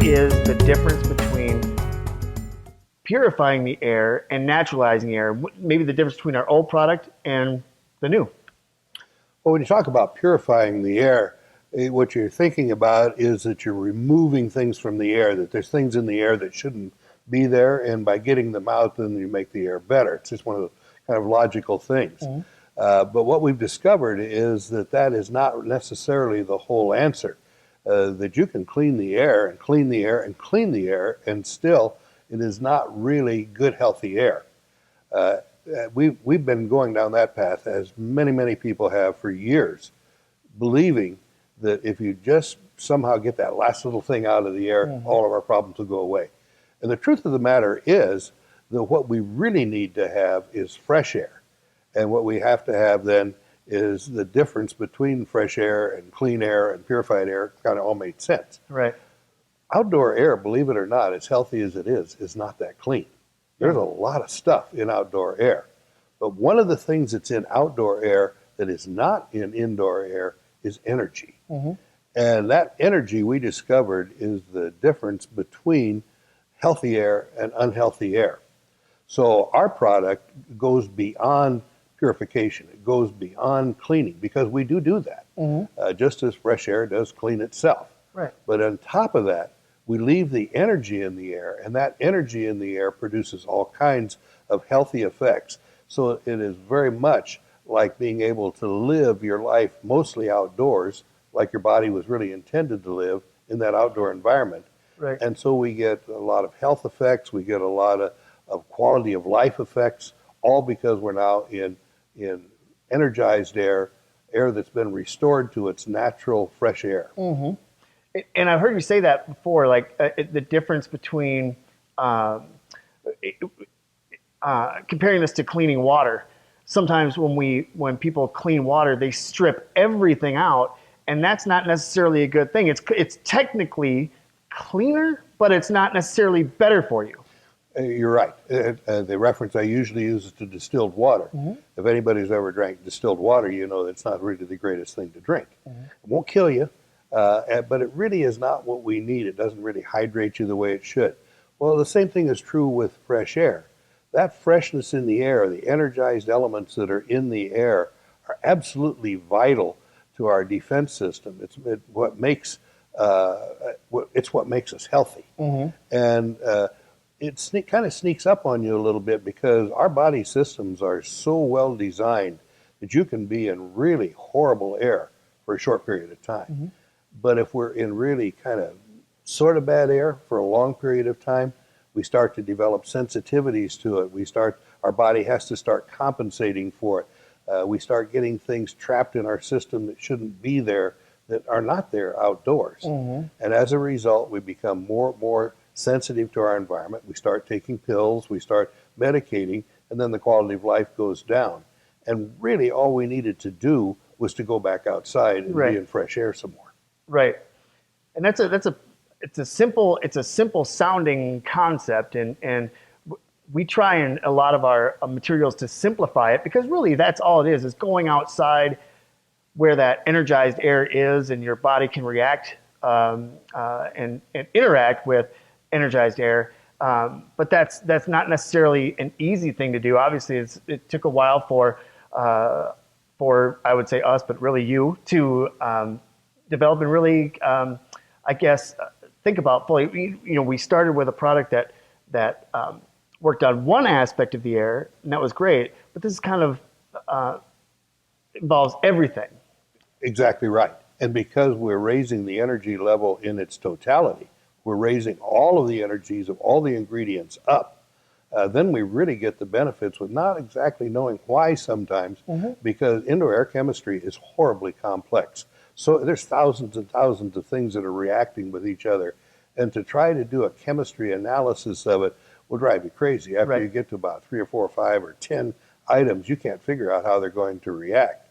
is the difference between purifying the air and naturalizing air? Maybe the difference between our old product and the new? Well, when you talk about purifying the air, what you're thinking about is that you're removing things from the air, that there's things in the air that shouldn't be there, and by getting them out, then you make the air better. It's just one of the kind of logical things. Mm-hmm. But what we've discovered is that that is not necessarily the whole answer. That you can clean the air and clean the air and clean the air, and still it is not really good, healthy air. We've been going down that path, as many people have for years, believing that if you just somehow get that last little thing out of the air, Mm-hmm. all of our problems will go away. And the truth of the matter is that what we really need to have is fresh air. And what we have to have then is the difference between fresh air and clean air and purified air kind of all made sense. Right. Outdoor air, believe it or not, as healthy as it is not that clean. There's a lot of stuff in outdoor air. But one of the things that's in outdoor air that is not in indoor air is energy. Mm-hmm. And that energy, we discovered, is the difference between healthy air and unhealthy air. So our product goes beyond purification. It goes beyond cleaning, because we do that, Mm-hmm. just as fresh air does clean itself. Right. But on top of that, we leave the energy in the air, and that energy in the air produces all kinds of healthy effects. So it is very much like being able to live your life mostly outdoors, like your body was really intended to live in that outdoor environment. Right. And so we get a lot of health effects, we get a lot of quality of life effects, all because we're now in energized air that's been restored to its natural fresh air. Mm-hmm. And I've heard you say that before, like the difference between comparing this to cleaning water. Sometimes when people clean water, they strip everything out, and that's not necessarily a good thing. It's technically cleaner, but it's not necessarily better for you. You're right. The reference I usually use is to distilled water. Mm-hmm. If anybody's ever drank distilled water, you know that's not really the greatest thing to drink. Mm-hmm. It won't kill you, but it really is not what we need. It doesn't really hydrate you the way it should. Well, the same thing is true with fresh air. That freshness in the air, the energized elements that are in the air, are absolutely vital to our defense system. It's what makes us healthy. Mm-hmm. And it kind of sneaks up on you a little bit, because our body systems are so well designed that you can be in really horrible air for a short period of time. Mm-hmm. But if we're in really kind of sort of bad air for a long period of time, we start to develop sensitivities to it. Our body has to start compensating for it. We start getting things trapped in our system that shouldn't be there, that are not there outdoors. Mm-hmm. And as a result, we become more sensitive to our environment. We start taking pills, we start medicating, and then the quality of life goes down. And really all we needed to do was to go back outside and Right. be in fresh air some more. Right. And it's a simple sounding concept, and we try in a lot of our materials to simplify it, because really that's all it is going outside where that energized air is, and your body can react and interact with energized air. But that's not necessarily an easy thing to do. Obviously, it took a while for I would say us, but really you, to develop and really, I guess, think about fully. We started with a product that worked on one aspect of the air, and that was great. But this is kind of involves everything. Exactly right. And because we're raising the energy level in its totality, we're raising all of the energies of all the ingredients up, then we really get the benefits with not exactly knowing why sometimes, Mm-hmm. because indoor air chemistry is horribly complex. So there's thousands and thousands of things that are reacting with each other. And to try to do a chemistry analysis of it will drive you crazy. After Right. you get to about 3 or 4 or 5 or 10 items, you can't figure out how they're going to react.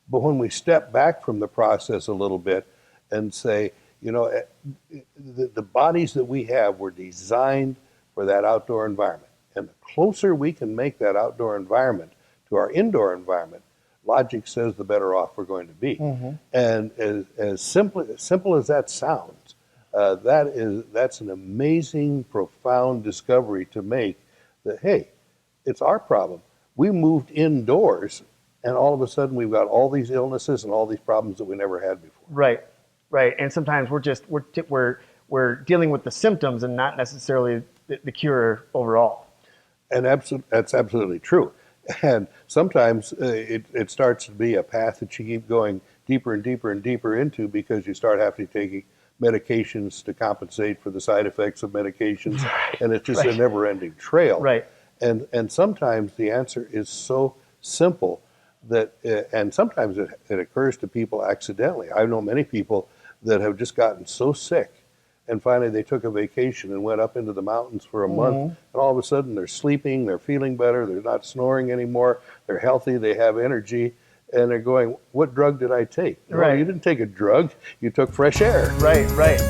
But when we step back from the process a little bit and say, the bodies that we have were designed for that outdoor environment. And the closer we can make that outdoor environment to our indoor environment, logic says the better off we're going to be. Mm-hmm. And as simple as that sounds, That's an amazing, profound discovery to make. That hey, it's our problem. We moved indoors, and all of a sudden we've got all these illnesses and all these problems that we never had before. Right, right. And sometimes we're dealing with the symptoms and not necessarily the cure overall. And that's absolutely true. And sometimes it starts to be a path that you keep going deeper and deeper and deeper into because you start having to take medications to compensate for the side effects of medications, and it's just a never-ending trail. Right. And sometimes the answer is so simple that, and sometimes it occurs to people accidentally. I know many people that have just gotten so sick, and finally they took a vacation and went up into the mountains for a month, and all of a sudden they're sleeping, they're feeling better, they're not snoring anymore, they're healthy, they have energy, and they're going, what drug did I take? Right. No, you didn't take a drug, you took fresh air. Right, right.